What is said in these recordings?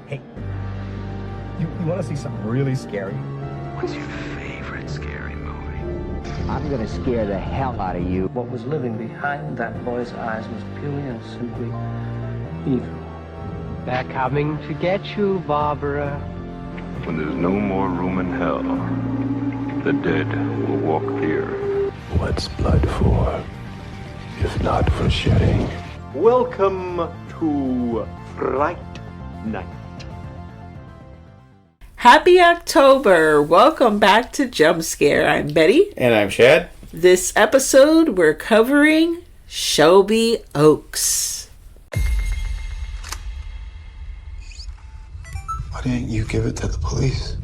Hey, you want to see something really scary? What's your favorite scary movie? I'm gonna scare the hell out of you. What was living behind that boy's eyes was purely and simply evil. They're coming to get you, Barbara. When there's no more room in hell, the dead will walk here. What's blood for, if not for shedding? Welcome to Fright Night. Happy October! Welcome back to Jump Scare. I'm Betty. And I'm Chad. This episode, we're covering Shelby Oaks. Why didn't you give it to the police?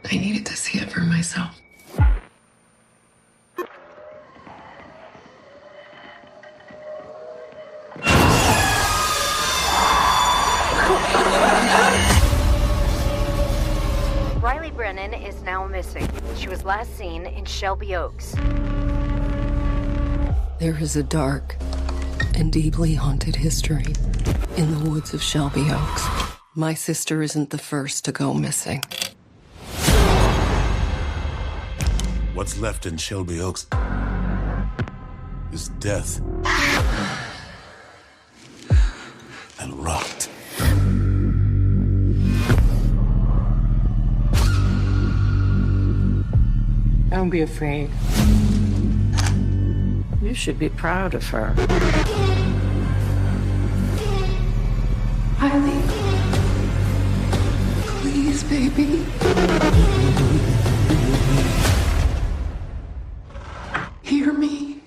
I needed to see it for myself. Riley Brennan is now missing. She was last seen in Shelby Oaks. There is a dark and deeply haunted history in the woods of Shelby Oaks. My sister isn't the first to go missing. What's left in Shelby Oaks is death and rot. Don't be afraid. You should be proud of her. Riley, please, baby. Hear me.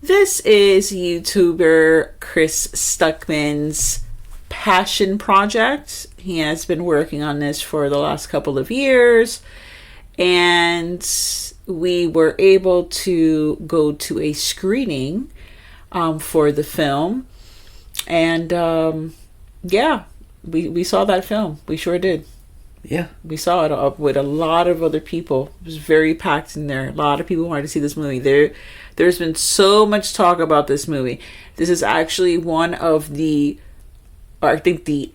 This is YouTuber Chris Stuckman's passion project. He has been working on this for the last couple of years, and we were able to go to a screening for the film, and we saw that film. We sure did. Yeah. We saw it up with a lot of other people. It was very packed in there. A lot of people wanted to see this movie. There's been so much talk about this movie. This is actually one of the, I think the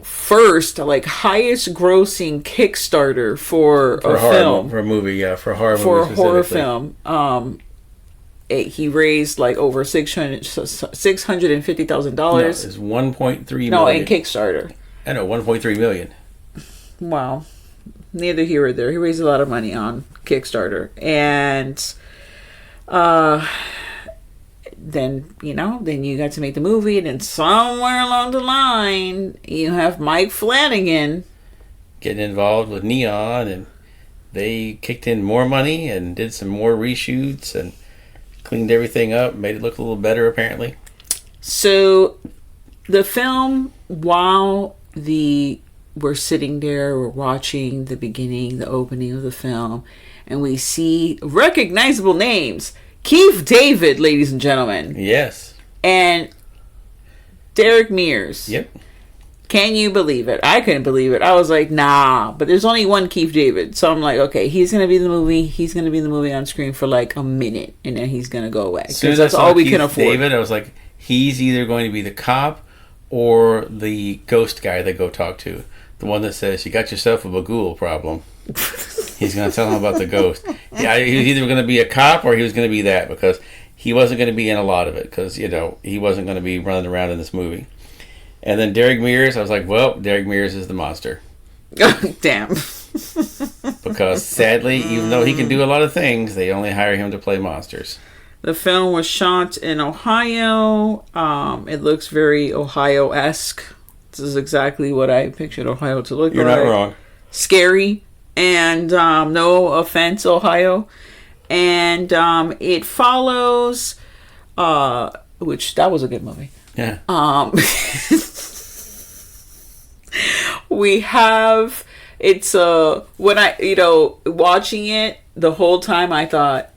first highest grossing Kickstarter for a film. For a movie, yeah, for a horror movie. For a horror film. He raised over $650,000. No, it's $1.3 million. No, in Kickstarter. I know, $1.3 million. Wow. Neither here or there. He raised a lot of money on Kickstarter. And then you got to make the movie, and then somewhere along the line you have Mike Flanagan getting involved with Neon, and they kicked in more money and did some more reshoots and cleaned everything up, made it look a little better apparently. So the film, while we're sitting there, we're watching the beginning, the opening of the film, and we see recognizable names. Keith David, ladies and gentlemen. Yes. And Derek Mears. Yep. Can you believe it? I couldn't believe it. I was like, nah. But there's only one Keith David. So I'm like, okay, he's going to be in the movie. He's going to be in the movie on screen for a minute. And then he's going to go away. Because that's all we can afford. David, I was like, he's either going to be the cop or the ghost guy they go talk to. The one that says, you got yourself a Bagul problem. He's going to tell him about the ghost. Yeah, he was either going to be a cop or he was going to be that, because he wasn't going to be in a lot of it, because, he wasn't going to be running around in this movie. And then Derek Mears, I was like, well, Derek Mears is the monster. Damn. Because sadly, even though he can do a lot of things, they only hire him to play monsters. The film was shot in Ohio. It looks very Ohio-esque. This is exactly what I pictured Ohio to look like. You're not wrong. Scary. And no offense, Ohio. And it follows, which that was a good movie. Yeah. We have, when I, watching it the whole time, I thought,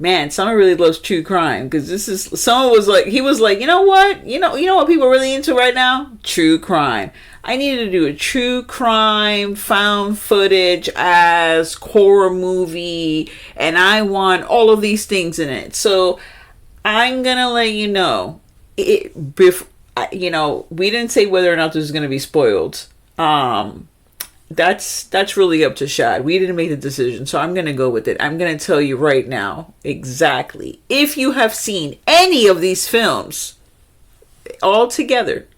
man, someone really loves true crime, because someone was like, he was like, you know what people are really into right now? True crime. I needed to do a true crime found footage as horror movie, and I want all of these things in it. So I'm gonna let you know, we didn't say whether or not this is gonna be spoiled. That's really up to Shad. We didn't make the decision, so I'm gonna go with it. I'm gonna tell you right now exactly. If you have seen any of these films all together,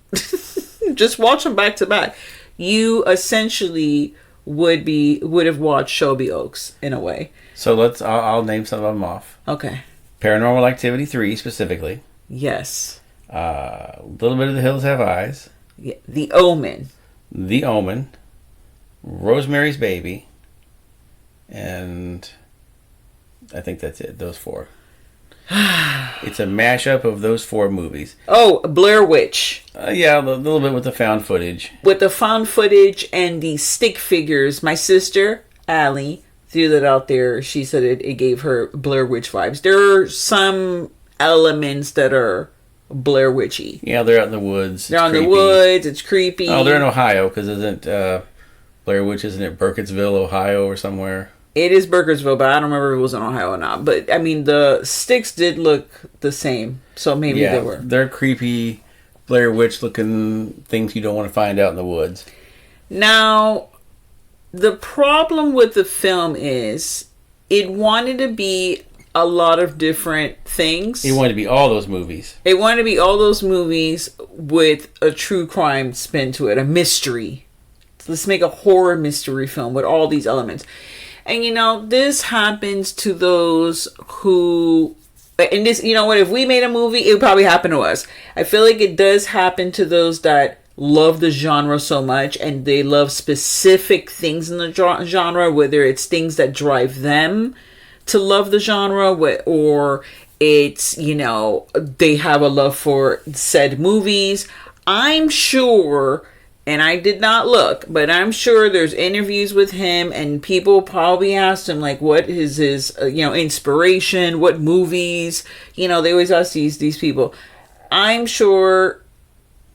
just watch them back to back, you essentially would have watched Shelby Oaks in a way. So I'll name some of them off. Okay. Paranormal Activity 3 specifically. Yes. A little bit of The Hills Have Eyes. Yeah. The Omen. The Omen. Rosemary's Baby. And I think that's it. Those 4. It's a mashup of those 4 movies. Oh, Blair Witch. Yeah, a little bit with the found footage. With the found footage and the stick figures. My sister, Allie, threw that out there. She said it gave her Blair Witch vibes. There are some elements that are Blair Witchy. Yeah, they're out in the woods. They're out in the woods. It's creepy. Oh, they're in Ohio, because isn't Blair Witch, isn't it Burkittsville, Ohio, or somewhere? It is Burkittsville, but I don't remember if it was in Ohio or not. But, I mean, the sticks did look the same, so maybe they were. They're creepy, Blair Witch-looking things you don't want to find out in the woods. Now, the problem with the film is it wanted to be a lot of different things. It wanted to be all those movies. It wanted to be all those movies with a true crime spin to it, a mystery. Let's make a horror mystery film with all these elements. And, this happens to those who... And this, you know what? If we made a movie, it would probably happen to us. I feel like it does happen to those that love the genre so much, and they love specific things in the genre, whether it's things that drive them to love the genre, or it's, they have a love for said movies. I'm sure... And I did not look, but I'm sure there's interviews with him, and people probably asked him, like, what is his, inspiration, what movies, they always ask these people. I'm sure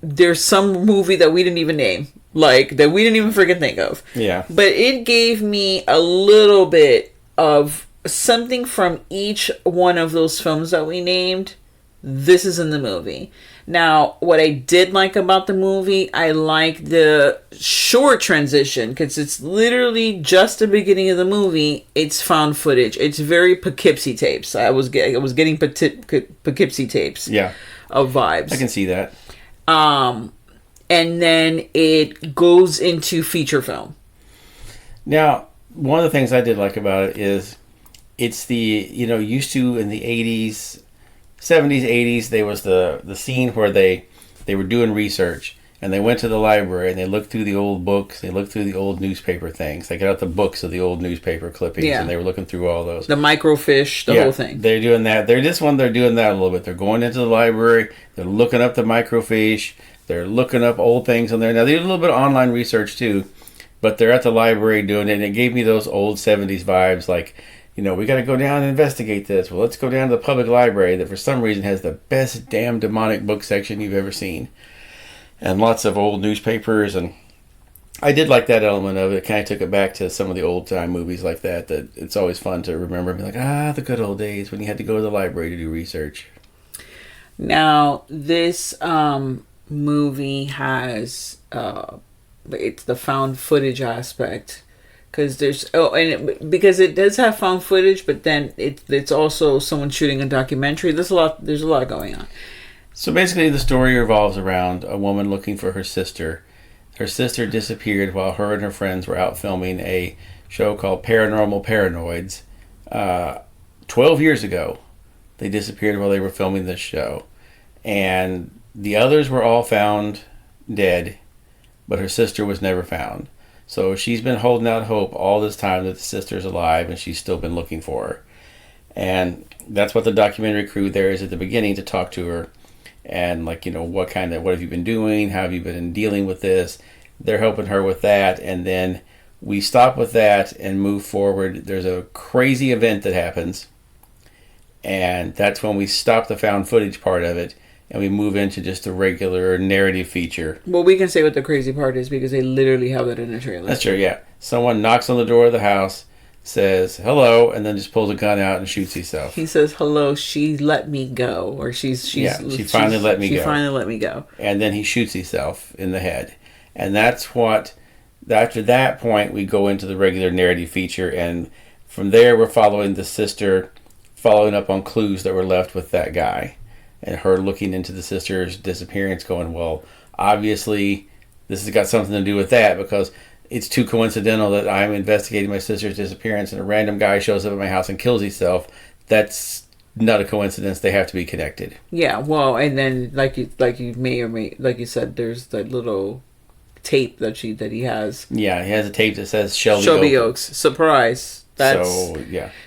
there's some movie that we didn't even name, like, that we didn't even freaking think of. Yeah. But it gave me a little bit of something from each one of those films that we named. This is in the movie. Now, what I did like about the movie, I like the short transition, because it's literally just the beginning of the movie. It's found footage. It's very Poughkeepsie tapes. I was getting Poughkeepsie tapes. Yeah. Of vibes. I can see that. And then it goes into feature film. Now, one of the things I did like about it is it's the, used to in the 80s... 70s, 80s, there was the scene where they were doing research, and they went to the library, and they looked through the old books, they looked through the old newspaper things. They got out the books of the old newspaper clippings, and they were looking through all those. The microfiche, the whole thing. They're doing that. They're doing that a little bit. They're going into the library, they're looking up the microfiche, they're looking up old things on there. Now, they do a little bit of online research, too, but they're at the library doing it, and it gave me those old 70s vibes, like... we got to go down and investigate this. Well, let's go down to the public library that for some reason has the best damn demonic book section you've ever seen. And lots of old newspapers. And I did like that element of it. It kind of took it back to some of the old time movies like that it's always fun to remember and be like, the good old days when you had to go to the library to do research. Now, this movie has it's the found footage aspect. Because because it does have found footage, but then it's also someone shooting a documentary. There's a lot going on. So basically, the story revolves around a woman looking for her sister. Her sister disappeared while her and her friends were out filming a show called Paranormal Paranoids. 12 years ago, they disappeared while they were filming this show, and the others were all found dead, but her sister was never found. So she's been holding out hope all this time that the sister's alive, and she's still been looking for her. And that's what the documentary crew there is at the beginning, to talk to her. And what have you been doing? How have you been dealing with this? They're helping her with that. And then we stop with that and move forward. There's a crazy event that happens. And that's when we stop the found footage part of it and we move into just a regular narrative feature. Well, we can say what the crazy part is because they literally have that in the trailer. That's true, yeah. Someone knocks on the door of the house, says hello, and then just pulls a gun out and shoots himself. He says hello. She let me go, or she finally let me go. She finally let me go. And then he shoots himself in the head, and that's what. After that point, we go into the regular narrative feature, and from there, we're following the sister, following up on clues that were left with that guy, and her looking into the sister's disappearance, going, well, obviously, this has got something to do with that because it's too coincidental that I'm investigating my sister's disappearance and a random guy shows up at my house and kills himself. That's not a coincidence. They have to be connected. Yeah, well, and then like you said, there's that little tape that he has. Yeah, he has a tape that says Shelby Oaks. Surprise.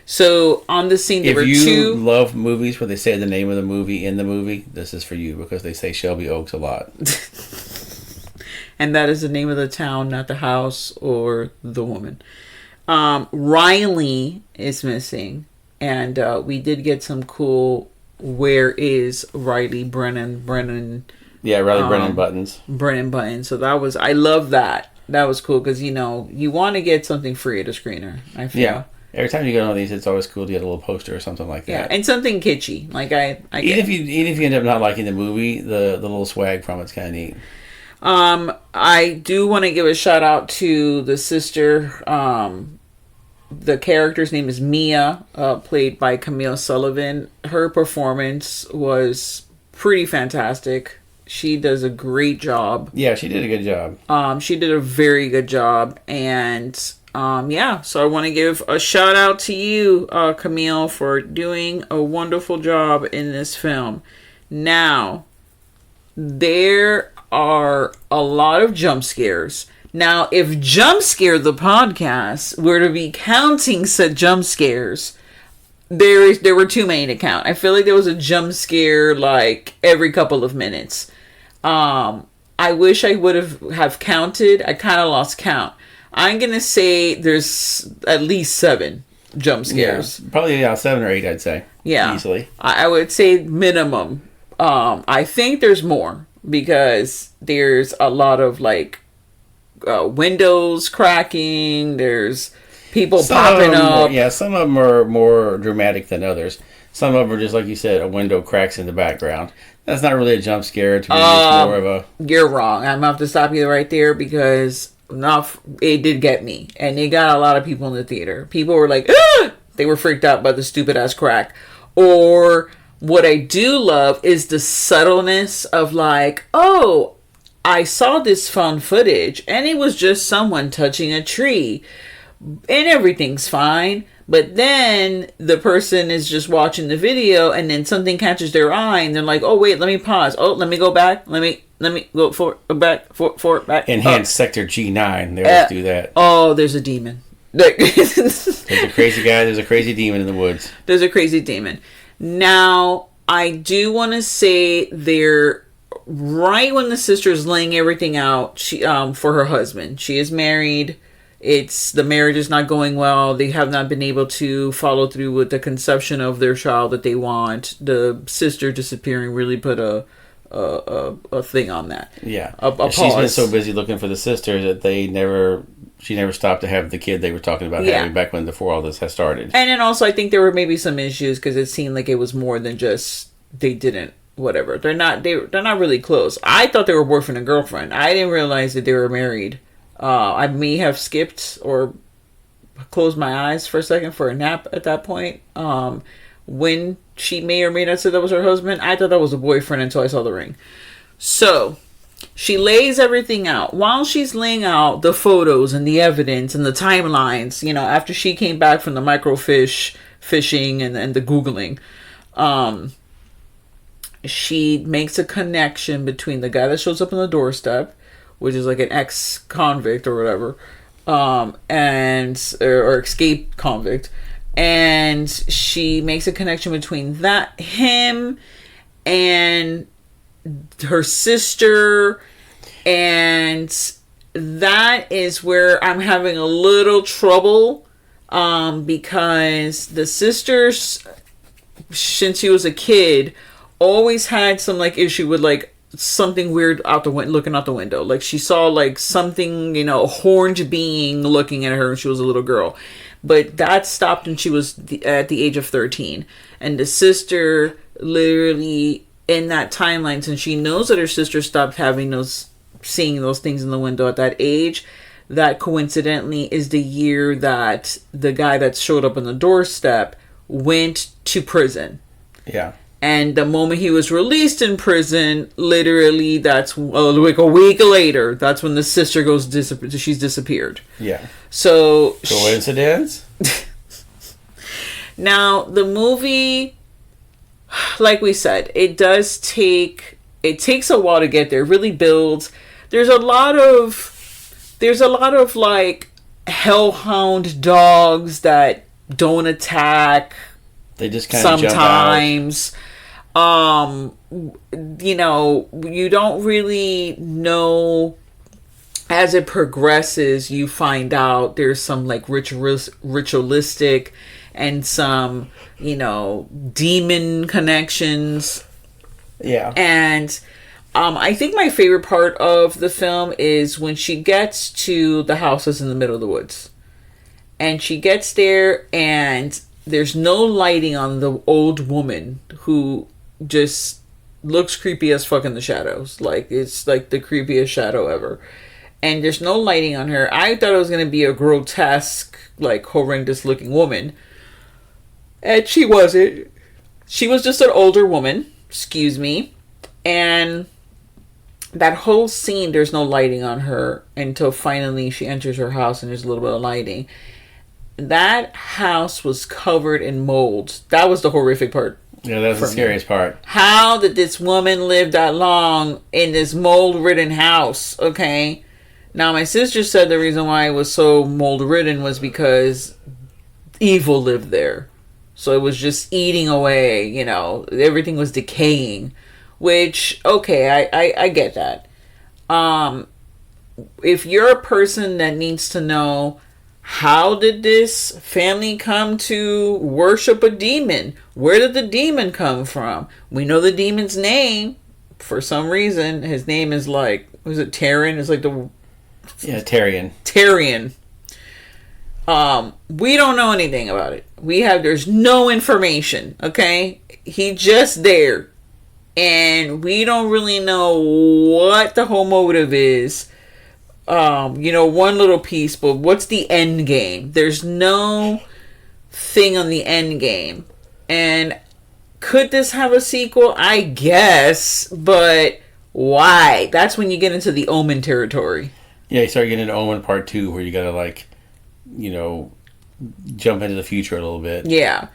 So on the scene, there were two. If you love movies where they say the name of the movie in the movie, this is for you because they say Shelby Oaks a lot. And that is the name of the town, not the house or the woman. Riley is missing. And we did get some cool, where is Riley Brennan? Yeah, Riley Brennan buttons. Brennan buttons. So I love that. That was cool because, you want to get something free at a screener, I feel. Yeah. Every time you go on these, it's always cool to get a little poster or something like that. Yeah, and something kitschy. Like even if you end up not liking the movie, the little swag from it's kind of neat. I do want to give a shout out to the sister. The character's name is Mia, played by Camille Sullivan. Her performance was pretty fantastic. She does a great job. Yeah, she did a good job. She did a very good job. And, so I want to give a shout out to you, Camille, for doing a wonderful job in this film. Now, there are a lot of jump scares. Now, if Jump Scare the podcast were to be counting said jump scares, there were too many to count. I feel like there was a jump scare like every couple of minutes. I wish I would have counted. I kind of lost count. I'm gonna say there's at least 7 jump scares. Yeah, probably 7 or 8, I'd say. Yeah, easily. I would say minimum. I think there's more because there's a lot of like windows cracking. There's people popping up. Yeah, some of them are more dramatic than others. Some of them are just like you said, a window cracks in the background. That's not really a jump scare. To me, it's more of a. You're wrong. I'm gonna have to stop you right there because it did get me, and it got a lot of people in the theater. People were like, ah! They were freaked out by the stupid ass crack. Or what I do love is the subtleness of like, oh, I saw this found footage, and it was just someone touching a tree, and everything's fine. But then the person is just watching the video, and then something catches their eye, and they're like, "Oh wait, let me pause. Oh, let me go back. Let me go back. Enhance Sector G9. They always do that. Oh, there's a demon. There's a crazy guy. There's a crazy demon in the woods. There's a crazy demon. Now, I do want to say right when the sister's laying everything out, she for her husband. She is married. The marriage is not going well. They have not been able to follow through with the conception of their child that they want. The sister disappearing really put a thing on that. Yeah. She's been so busy looking for the sister that she never stopped to have the kid they were talking about having back before all this had started. And then also I think there were maybe some issues because it seemed like it was more than just they didn't whatever. They're not really close. I thought they were boyfriend and girlfriend. I didn't realize that they were married. I may have skipped or closed my eyes for a second for a nap at that point. When she may or may not say that was her husband, I thought that was a boyfriend until I saw the ring. So she lays everything out. While she's laying out the photos and the evidence and the timelines, after she came back from the fishing and the Googling, she makes a connection between the guy that shows up on the doorstep, which is like an ex-convict or whatever, or escaped convict, and she makes a connection between him and her sister, and that is where I'm having a little trouble, because the sister's since she was a kid, always had some like issue with like something weird out the looking out the window. Like she saw like something, you know, a horned being looking at her when she was a little girl. But that stopped when she was at the age of 13. And the sister literally in that timeline, since she knows that her sister stopped seeing those things in the window at that age, that coincidentally is the year that the guy that showed up on the doorstep went to prison. Yeah. And the moment he was released in prison, literally that's like a week later, that's when the sister she's disappeared. Yeah. So coincidence? Now, the movie, like we said, it takes a while to get there. It really builds. There's a lot of like hellhound dogs that don't attack. They just kind of sometimes jump out. You know, you don't really know. As it progresses, you find out there's some like ritualistic and some, you know, demon connections. Yeah. And I think my favorite part of the film is when she gets to the houses in the middle of the woods. And she gets there and there's no lighting on the old woman who just looks creepy as fuck in the shadows. Like, it's like the creepiest shadow ever. And there's no lighting on her. I thought it was going to be a grotesque, like, horrendous looking woman. And she wasn't. She was just an older woman. Excuse me. And that whole scene, there's no lighting on her until finally she enters her house and there's a little bit of lighting. That house was covered in mold. That was the horrific part. Yeah, that's the scariest part. How did this woman live that long in this mold-ridden house? Okay. Now, my sister said the reason why it was so mold-ridden was because evil lived there. So it was just eating away, you know. Everything was decaying. Which, okay, I get that. If you're a person that needs to know, how did this family come to worship a demon? Where did the demon come from? We know the demon's name. For some reason, his name is like, was it Taryn? It's like the... Yeah, Tyrion. Tyrion. We don't know anything about it. There's no information, okay? He just there. And we don't really know what the whole motive is. You know, one little piece, but what's the end game? There's no thing on the end game. And could this have a sequel? I guess, but why? That's when you get into the Omen territory. Yeah, you start getting into Omen Part 2 where you gotta, like, you know, jump into the future a little bit. Yeah.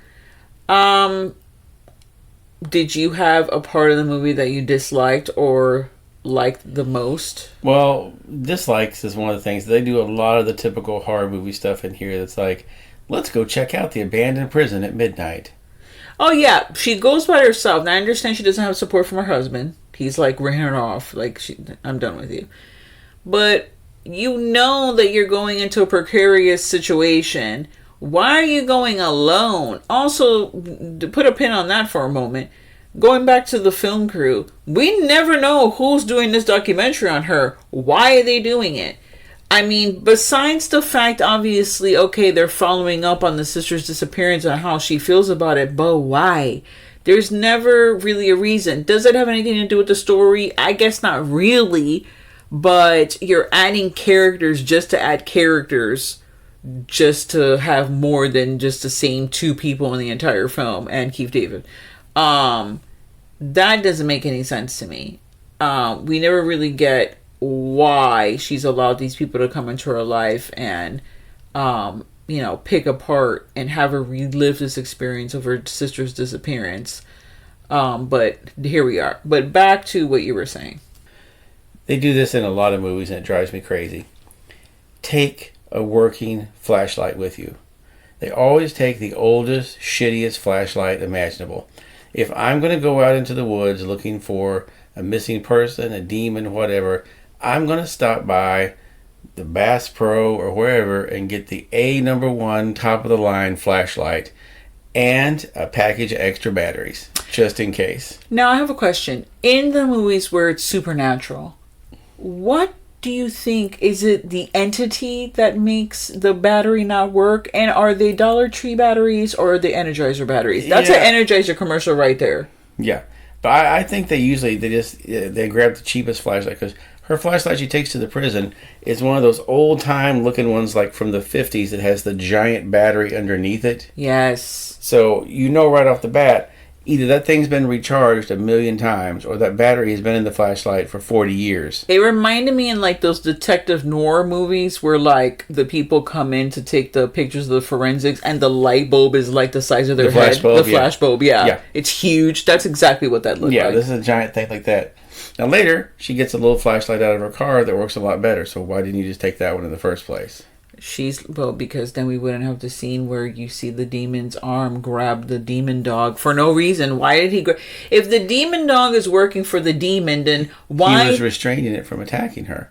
Did you have a part of the movie that you disliked or liked the most? Well, dislikes is one of the things. They do a lot of the typical horror movie stuff in here that's like, let's go check out the abandoned prison at midnight. Oh, yeah. She goes by herself. Now, I understand she doesn't have support from her husband. He's like, ran her off. Like, I'm done with you. But you know that you're going into a precarious situation. Why are you going alone? Also, to put a pin on that for a moment, going back to the film crew, we never know who's doing this documentary on her. Why are they doing it? I mean, besides the fact, obviously, okay, they're following up on the sister's disappearance and how she feels about it, but why? There's never really a reason. Does it have anything to do with the story? I guess not really, but you're adding characters just to add characters, just to have more than just the same two people in the entire film and Keith David. That doesn't make any sense to me. We never really get why she's allowed these people to come into her life and, you know, pick apart and have her relive this experience of her sister's disappearance. But here we are. But back to what you were saying. They do this in a lot of movies and it drives me crazy. Take a working flashlight with you. They always take the oldest, shittiest flashlight imaginable. If I'm going to go out into the woods looking for a missing person, a demon, whatever, I'm going to stop by the Bass Pro or wherever and get the A number 1 top of the line flashlight and a package of extra batteries, just in case. Now, I have a question. In the movies where it's supernatural, what do you think? Is it the entity that makes the battery not work? And are they Dollar Tree batteries or are they Energizer batteries? That's an Energizer commercial right there. Yeah. But I think they grab the cheapest flashlight, because her flashlight she takes to the prison is one of those old time looking ones like from the 50s that has the giant battery underneath it. Yes. So you know right off the bat, either that thing's been recharged 1,000,000 times or that battery has been in the flashlight for 40 years. It reminded me in like those detective noir movies where like the people come in to take the pictures of the forensics and the light bulb is like the size of their head. The flash bulb, yeah. It's huge. That's exactly what that looked like. Yeah, this is a giant thing like that. Now later, she gets a little flashlight out of her car that works a lot better. So why didn't you just take that one in the first place? Because then we wouldn't have the scene where you see the demon's arm grab the demon dog for no reason. Why did he if the demon dog is working for the demon, then why? He was restraining it from attacking her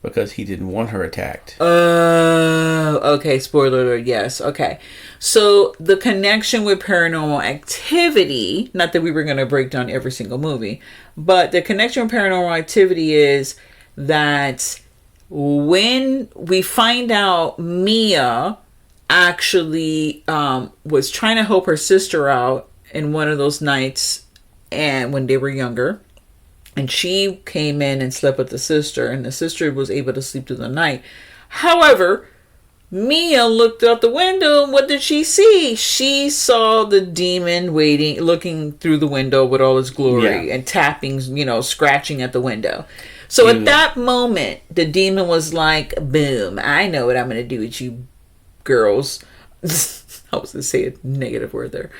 because he didn't want her attacked. Okay, spoiler alert, yes, okay. So the connection with Paranormal Activity, not that we were going to break down every single movie, but the connection with Paranormal Activity is that when we find out Mia actually was trying to help her sister out in one of those nights and when they were younger, and she came in and slept with the sister, and the sister was able to sleep through the night. However, Mia looked out the window, and what did she see? She saw the demon looking through the window with all his glory and tapping, scratching at the window. So at that moment, the demon was like, boom, I know what I'm going to do with you girls. I was going to say a negative word there.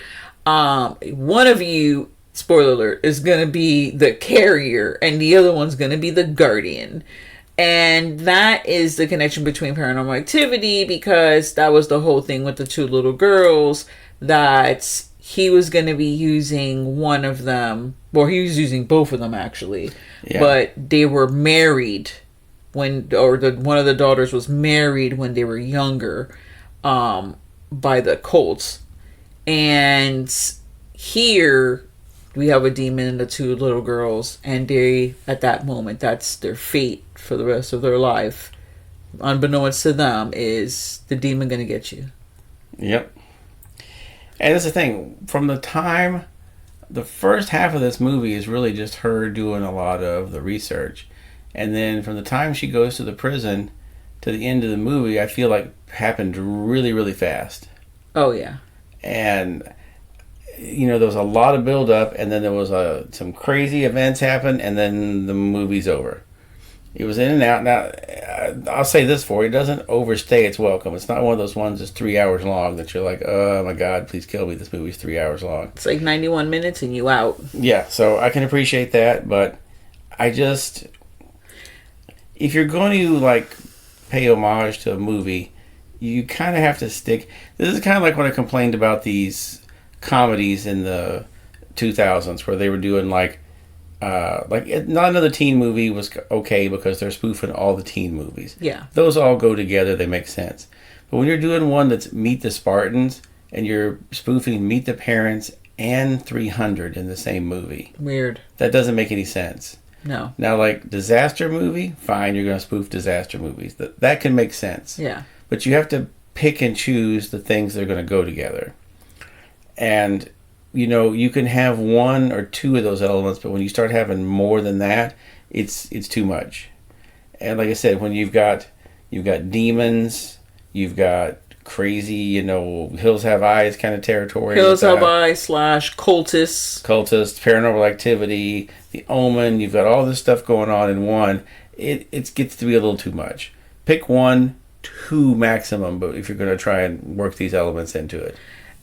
One of you, spoiler alert, is going to be the carrier and the other one's going to be the guardian. And that is the connection between Paranormal Activity, because that was the whole thing with the two little girls, that he was going to be using one of them. Well, he was using both of them, actually. Yeah. But they were married one of the daughters was married when they were younger by the Colts. And here we have a demon and the two little girls, and they, at that moment, that's their fate for the rest of their life. Unbeknownst to them, is the demon going to get you. Yep. And that's the thing. From the time, the first half of this movie is really just her doing a lot of the research. And then from the time she goes to the prison to the end of the movie, I feel like happened really, really fast. Oh, yeah. And, there was a lot of build up, and then there was some crazy events happen, and then the movie's over. It was in and out. Now, I'll say this for you. It doesn't overstay its welcome. It's not one of those ones that's 3 hours long that you're like, oh my God, please kill me. This movie's 3 hours long. It's like 91 minutes and you out. Yeah, so I can appreciate that, but if you're going to pay homage to a movie, you kind of have to stick. This is kind of like when I complained about these comedies in the 2000s where they were doing not another teen movie was okay because they're spoofing all the teen movies. Yeah. Those all go together, they make sense. But when you're doing one that's Meet the Spartans and you're spoofing Meet the Parents and 300 in the same movie. Weird. That doesn't make any sense. No. Now, disaster movie, fine, you're going to spoof disaster movies. That can make sense. Yeah. But you have to pick and choose the things that are going to go together. And, you can have one or two of those elements, but when you start having more than that, it's too much. And like I said, when you've got demons, you've got crazy, Hills Have Eyes kind of territory. Hills Have Eyes / cultists, Paranormal Activity, The Omen. You've got all this stuff going on in one. It gets to be a little too much. Pick 1, 2 maximum, but if you're going to try and work these elements into it.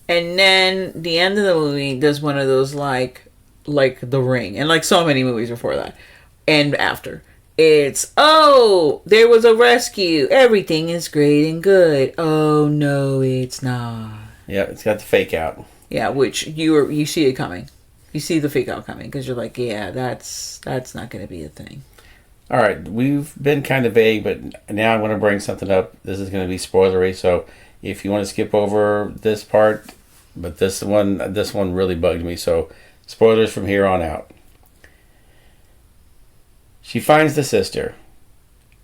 And then the end of the movie does one of those like The Ring, and so many movies before that and after. It's, oh, there was a rescue. Everything is great and good. Oh no, it's not. Yeah, it's got the fake out. Yeah, which you see it coming. You see the fake out coming because you're like, yeah, that's not going to be a thing. All right, we've been kind of vague, but now I want to bring something up. This is going to be spoilery, so if you want to skip over this part, But this one really bugged me. So, spoilers from here on out. She finds the sister,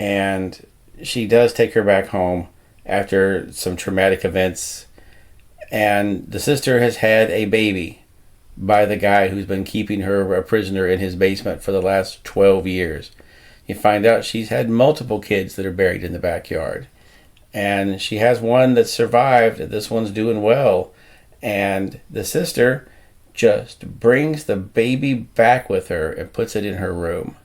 and she does take her back home after some traumatic events. And the sister has had a baby by the guy who's been keeping her a prisoner in his basement for the last 12 years. You find out she's had multiple kids that are buried in the backyard. And she has one that survived. This one's doing well. And the sister just brings the baby back with her and puts it in her room.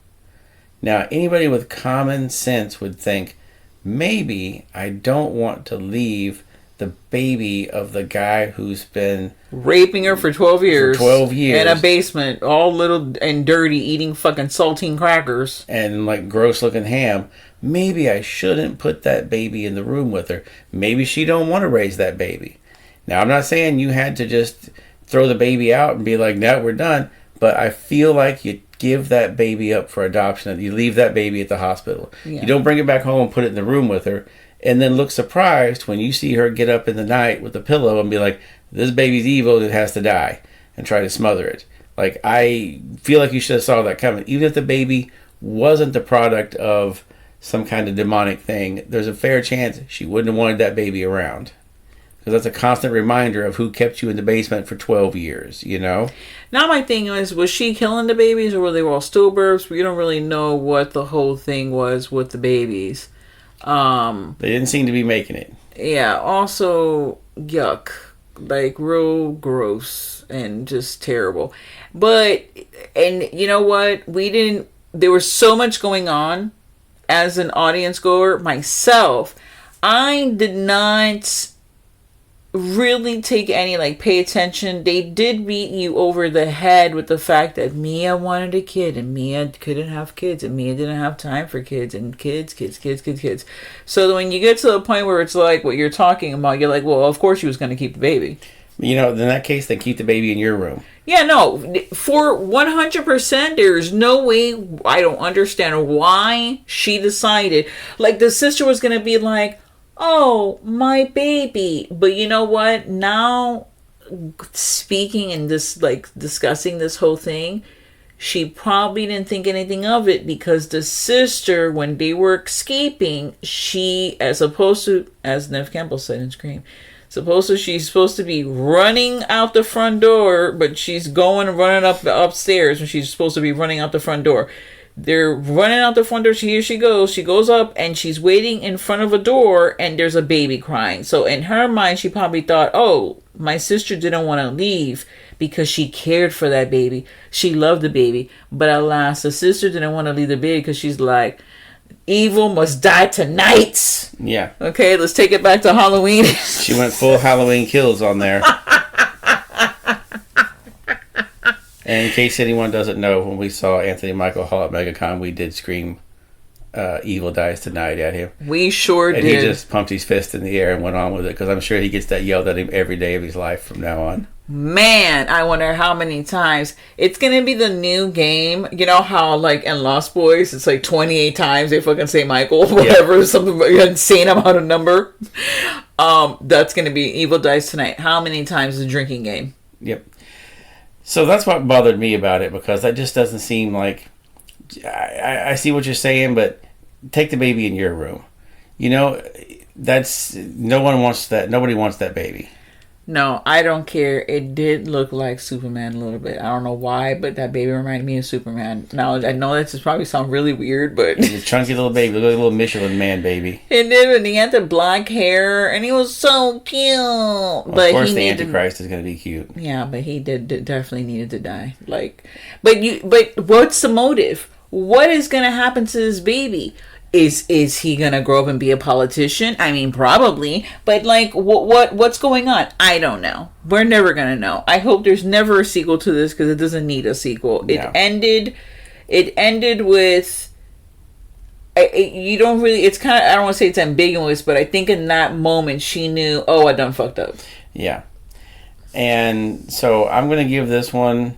Now, anybody with common sense would think, maybe I don't want to leave the baby of the guy who's been raping her for 12 years. For 12 years. In a basement, all little and dirty, eating fucking saltine crackers. And like gross looking ham. Maybe I shouldn't put that baby in the room with her. Maybe she don't want to raise that baby. Now, I'm not saying you had to just throw the baby out and be like, no, we're done. But I feel like you give that baby up for adoption. You leave that baby at the hospital. Yeah. You don't bring it back home and put it in the room with her. And then look surprised when you see her get up in the night with a pillow and be like, this baby's evil and it has to die. And try to smother it. Like, I feel like you should have saw that coming. Even if the baby wasn't the product of some kind of demonic thing, there's a fair chance she wouldn't have wanted that baby around. Because that's a constant reminder of who kept you in the basement for 12 years, you know? Now my thing is, was she killing the babies or were they all stillbirths? We don't really know what the whole thing was with the babies. They didn't seem to be making it. Yeah, also, yuck. Like, real gross and just terrible. But, and you know what? There was so much going on as an audience goer myself. I did not really take any, like, pay attention. They did beat you over the head with the fact that Mia wanted a kid and Mia couldn't have kids and Mia didn't have time for kids and kids. So when you get to the point where it's like what you're talking about, you're like, well, of course she was going to keep the baby. You know, in that case, then keep the baby in your room. Yeah, no, for 100%, there's no way. I don't understand why she decided, like, the sister was going to be like, oh, my baby. But you know what? Now, speaking and this, like, discussing this whole thing, she probably didn't think anything of it because the sister, when they were escaping, she, as opposed to, as Nev Campbell said in Scream, she's supposed to be running out the front door, but she's running up upstairs when she's supposed to be running out the front door. They're running out the front door. Here she goes. She goes up and she's waiting in front of a door and there's a baby crying. So in her mind, she probably thought, oh, my sister didn't want to leave because she cared for that baby. She loved the baby. But alas, the sister didn't want to leave the baby because she's like, evil must die tonight. Yeah. Okay, let's take it back to Halloween. She went full Halloween Kills on there. And in case anyone doesn't know, when we saw Anthony Michael Hall at MegaCon, we did scream Evil Dies Tonight at him. We sure did. And he just pumped his fist in the air and went on with it, because I'm sure he gets that yelled at him every day of his life from now on. Man, I wonder how many times. It's going to be the new game. You know how, like, in Lost Boys, it's like 28 times they fucking say Michael, whatever, something insane amount of number. That's going to be Evil Dies Tonight. How many times is a drinking game? Yep. So that's what bothered me about it, because that just doesn't seem like... I see what you're saying, but take the baby in your room. You know, that's... No one wants that. Nobody wants that baby. No, I don't care. It did look like Superman a little bit. I don't know why, but that baby reminded me of Superman. Now, I know that just probably sound really weird, but... He's a chunky little baby. Look like a little Michelin Man baby. It did, and he had the black hair, and he was so cute. Well, but of course the Antichrist is going to be cute. Yeah, but he definitely needed to die. Like, but what's the motive? What is going to happen to this baby? Is he gonna grow up and be a politician? I mean, probably. But like, what's going on? I don't know. We're never gonna know. I hope there's never a sequel to this because it doesn't need a sequel. No. It ended with. You don't really. It's kind of. I don't want to say it's ambiguous, but I think in that moment she knew. Oh, I done fucked up. Yeah. And so I'm gonna give this one.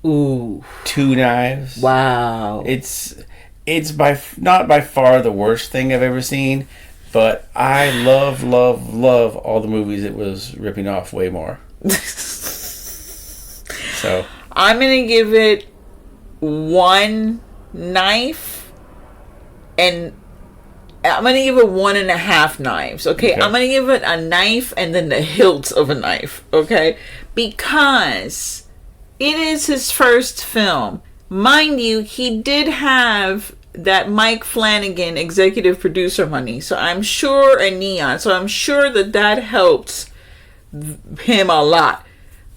Ooh. 2 knives. Wow. It's not by far the worst thing I've ever seen, but I love all the movies it was ripping off way more. So I'm gonna give it 1 knife, and I'm gonna give it 1.5 knives. Okay, I'm gonna give it a knife and then the hilt of a knife. Okay, because it is his first film. Mind you, he did have that Mike Flanagan executive producer money, so I'm sure, and Neon, so I'm sure that helped him a lot,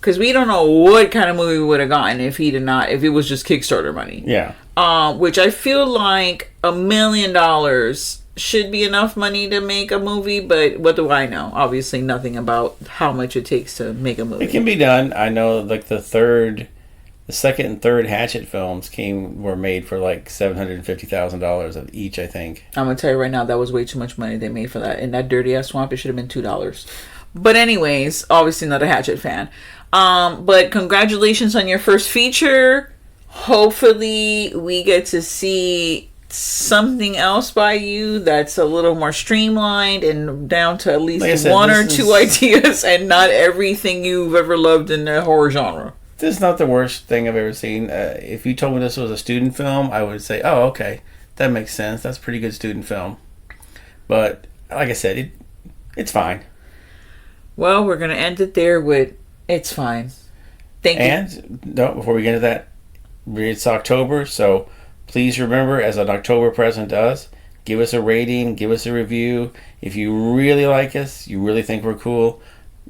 because we don't know what kind of movie we would have gotten if it was just Kickstarter money. Yeah. Which I feel like $1 million should be enough money to make a movie, but what do I know? Obviously nothing about how much it takes to make a movie. It can be done. I know, like, the second and third Hatchet films were made for like $750,000 of each, I think. I'm gonna tell you right now, that was way too much money they made for that. In that dirty ass swamp, it should have been $2. But anyways, obviously not a Hatchet fan. But congratulations on your first feature. Hopefully we get to see something else by you that's a little more streamlined and down to at least one or two ideas, and not everything you've ever loved in the horror genre. This is not the worst thing I've ever seen. If you told me this was a student film, I would say, oh, okay, that makes sense. That's a pretty good student film. But like I said, it's fine. Well, we're going to end it there with, it's fine. Thank you. And before we get into that, it's October, so please remember, as an October present to us, give us a rating, give us a review. If you really like us, you really think we're cool,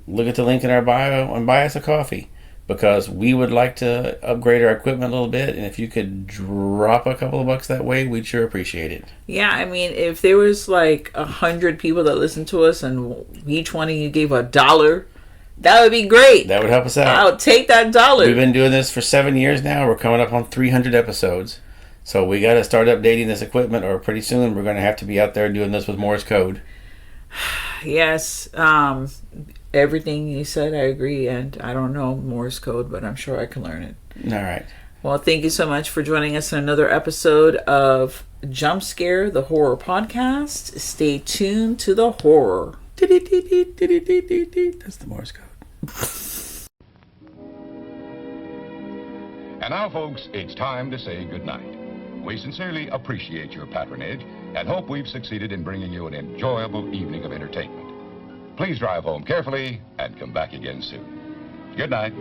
look at the link in our bio and buy us a coffee. Because we would like to upgrade our equipment a little bit, and if you could drop a couple of bucks that way, we'd sure appreciate it. Yeah, I mean, if there was like 100 people that listened to us and each one of you gave $1, that would be great. That would help us out. I'll take that $1. We've been doing this for 7 years now. We're coming up on 300 episodes. So we got to start updating this equipment, or pretty soon we're going to have to be out there doing this with Morse code. Yes, everything you said, I agree, and I don't know Morse code, but I'm sure I can learn it. All right. Well, thank you so much for joining us in another episode of Jump Scare, the horror podcast. Stay tuned to the horror. That's the Morse code. And now, folks, it's time to say goodnight. We sincerely appreciate your patronage and hope we've succeeded in bringing you an enjoyable evening of entertainment. Please drive home carefully and come back again soon. Good night.